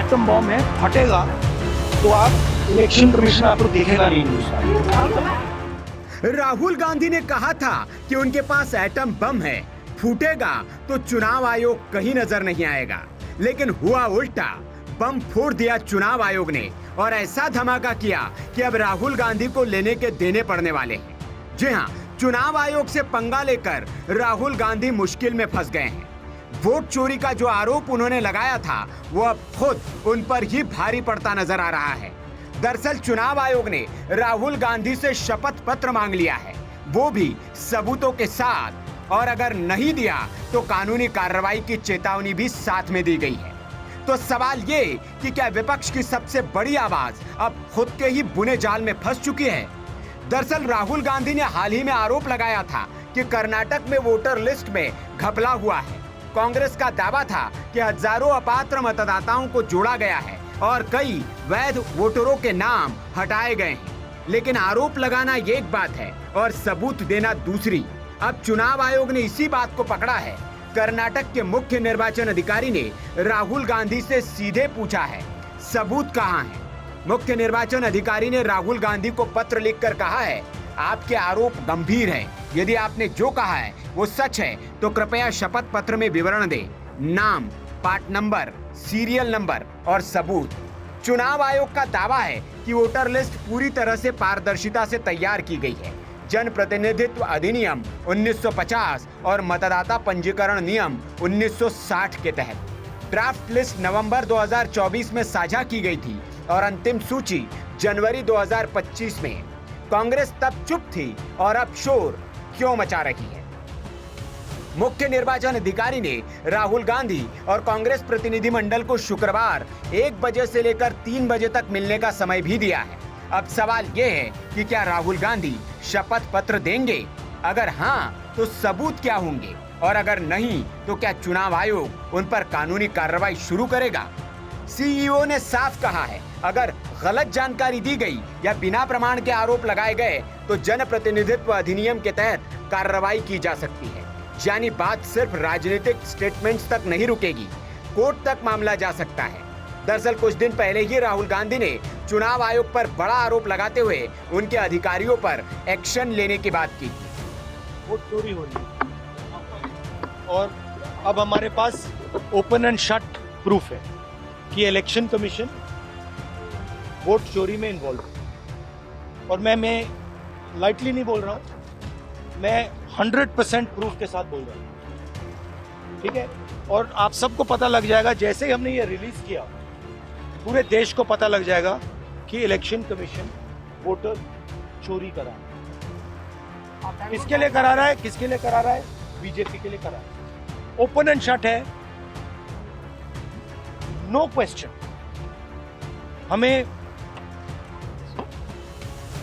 Atom bomb है, फटेगा तो आप इलेक्शन कमीशन आपको देखेगा नहीं हिंदुस्तान। राहुल गांधी ने कहा था कि उनके पास एटम बम है, फूटेगा तो चुनाव आयोग कहीं नजर नहीं आएगा, लेकिन हुआ उल्टा। बम फोड़ दिया चुनाव आयोग ने और ऐसा धमाका किया कि अब राहुल गांधी को लेने के देने पड़ने वाले हैं। जी हां, चुनाव आयोग से पंगा लेकर राहुल गांधी मुश्किल में फंस गए हैं। वोट चोरी का जो आरोप उन्होंने लगाया था वो अब खुद उन पर ही भारी पड़ता नजर आ रहा है। दरअसल चुनाव आयोग ने राहुल गांधी से शपथ पत्र मांग लिया है, वो भी सबूतों के साथ, और अगर नहीं दिया तो कानूनी कार्रवाई की चेतावनी भी साथ में दी गई है। तो सवाल ये कि क्या विपक्ष की सबसे बड़ी आवाज अब खुद के ही बुने जाल में फंस चुकी है? दरअसल राहुल गांधी ने हाल ही में आरोप लगाया था कि कर्नाटक में वोटर लिस्ट में घपला हुआ है। कांग्रेस का दावा था कि हजारों अपात्र मतदाताओं को जोड़ा गया है और कई वैध वोटरों के नाम हटाए गए हैं। लेकिन आरोप लगाना एक बात है और सबूत देना दूसरी। अब चुनाव आयोग ने इसी बात को पकड़ा है। कर्नाटक के मुख्य निर्वाचन अधिकारी ने राहुल गांधी से सीधे पूछा है, सबूत कहां है? मुख्य निर्वाचन अधिकारी ने राहुल गांधी को पत्र लिखकर कहा है, आपके आरोप गंभीर हैं। यदि आपने जो कहा है वो सच है तो कृपया शपथ पत्र में विवरण दें, नाम, पार्ट नंबर, सीरियल नंबर और सबूत। चुनाव आयोग का दावा है कि वोटर लिस्ट पूरी तरह से पारदर्शिता से तैयार की गई है। जन प्रतिनिधित्व अधिनियम 1950 और मतदाता पंजीकरण नियम 1960 के तहत ड्राफ्ट लिस्ट नवंबर 2024 में साझा की गई थी और अंतिम सूची जनवरी 2025 में। कांग्रेस तब चुप थी और अब शोर क्यों मचा रही है? मुख्य निर्वाचन अधिकारी ने राहुल गांधी और कांग्रेस प्रतिनिधि मंडल को शुक्रवार 1 बजे से लेकर 3 बजे तक मिलने का समय भी दिया है। अब सवाल यह है कि क्या राहुल गांधी शपथ पत्र देंगे? अगर हाँ तो सबूत क्या होंगे, और अगर नहीं तो क्या चुनाव आयोग उन पर कानूनी कार्रवाई शुरू करेगा? सीईओ ने साफ कहा है, अगर गलत जानकारी दी गई या बिना प्रमाण के आरोप लगाए गए तो जनप्रतिनिधित्व अधिनियम के तहत कार्रवाई की जा सकती है। यानी बात सिर्फ राजनीतिक स्टेटमेंट्स तक नहीं रुकेगी, कोर्ट तक मामला जा सकता है। दरअसल कुछ दिन पहले ही राहुल गांधी ने चुनाव आयोग पर बड़ा आरोप लगाते हुए उनके अधिकारियों पर एक्शन लेने की बात की थी। वोट चोरी हो रही है और अब हमारे पास ओपन एंड शट प्रूफ है कि इलेक्शन कमीशन वोट चोरी में इन्वॉल्व है। और मैं लाइटली नहीं बोल रहा हूं, मैं 100% प्रूफ के साथ बोल रहा हूं, ठीक है? और आप सबको पता लग जाएगा जैसे ही हमने ये रिलीज किया, पूरे देश को पता लग जाएगा कि इलेक्शन कमीशन वोटर चोरी करा है। किसके लिए करा रहा है? किसके लिए करा रहा है? बीजेपी के लिए करा रहा है। ओपन एंड शट है, नो क्वेश्चन। हमें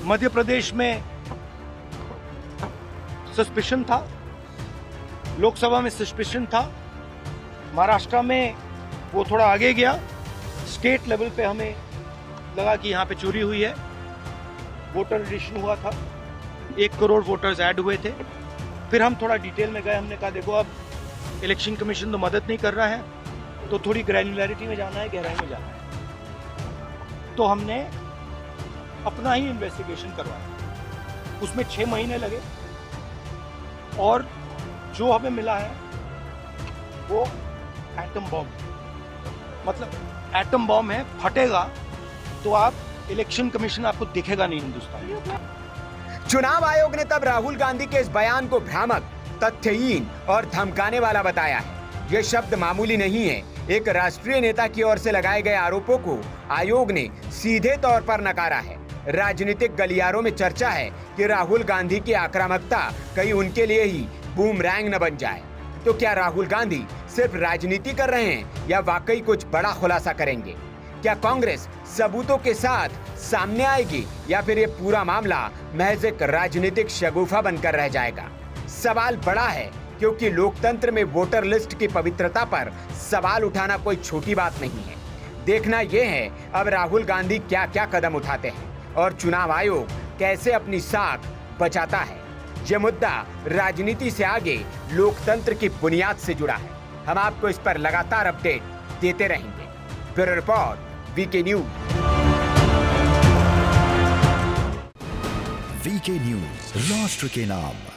मध्य प्रदेश में सस्पिशन था, लोकसभा में सस्पिशन था, महाराष्ट्र में वो थोड़ा आगे गया, स्टेट लेवल पे हमें लगा कि यहाँ पे चोरी हुई है। वोटर एडिशन हुआ था, 1 करोड़ वोटर्स ऐड हुए थे। फिर हम थोड़ा डिटेल में गए, हमने कहा देखो अब इलेक्शन कमीशन तो मदद नहीं कर रहा है, तो थोड़ी ग्रैन्युलैरिटी में जाना है, गहराई में जाना है। तो हमने अपना ही इन्वेस्टिगेशन करवाया, उसमें 6 महीने लगे और जो हमें मिला है वो एटम बॉम्ब, मतलब एटम बॉम्ब है, फटेगा तो आप इलेक्शन कमीशन आपको दिखेगा नहीं हिंदुस्तान। चुनाव आयोग ने तब राहुल गांधी के इस बयान को भ्रामक, तथ्यहीन और धमकाने वाला बताया है। ये शब्द मामूली नहीं है। एक राष्ट्रीय नेता की ओर से लगाए गए आरोपों को आयोग ने सीधे तौर पर नकारा है। राजनीतिक गलियारों में चर्चा है कि राहुल गांधी की आक्रामकता कहीं उनके लिए ही बूमरैंग न बन जाए। तो क्या राहुल गांधी सिर्फ राजनीति कर रहे हैं या वाकई कुछ बड़ा खुलासा करेंगे? क्या कांग्रेस सबूतों के साथ सामने आएगी या फिर ये पूरा मामला महज एक राजनीतिक शगुफा बनकर रह जाएगा? सवाल बड़ा है क्योंकि लोकतंत्र में वोटर लिस्ट की पवित्रता पर सवाल उठाना कोई छोटी बात नहीं है। देखना यह है अब राहुल गांधी क्या क्या कदम उठाते हैं और चुनाव आयोग कैसे अपनी साख बचाता है। यह मुद्दा राजनीति से आगे लोकतंत्र की बुनियाद से जुड़ा है। हम आपको इस पर लगातार अपडेट देते रहेंगे। Bureau report VK news. VK news, राष्ट्र के नाम।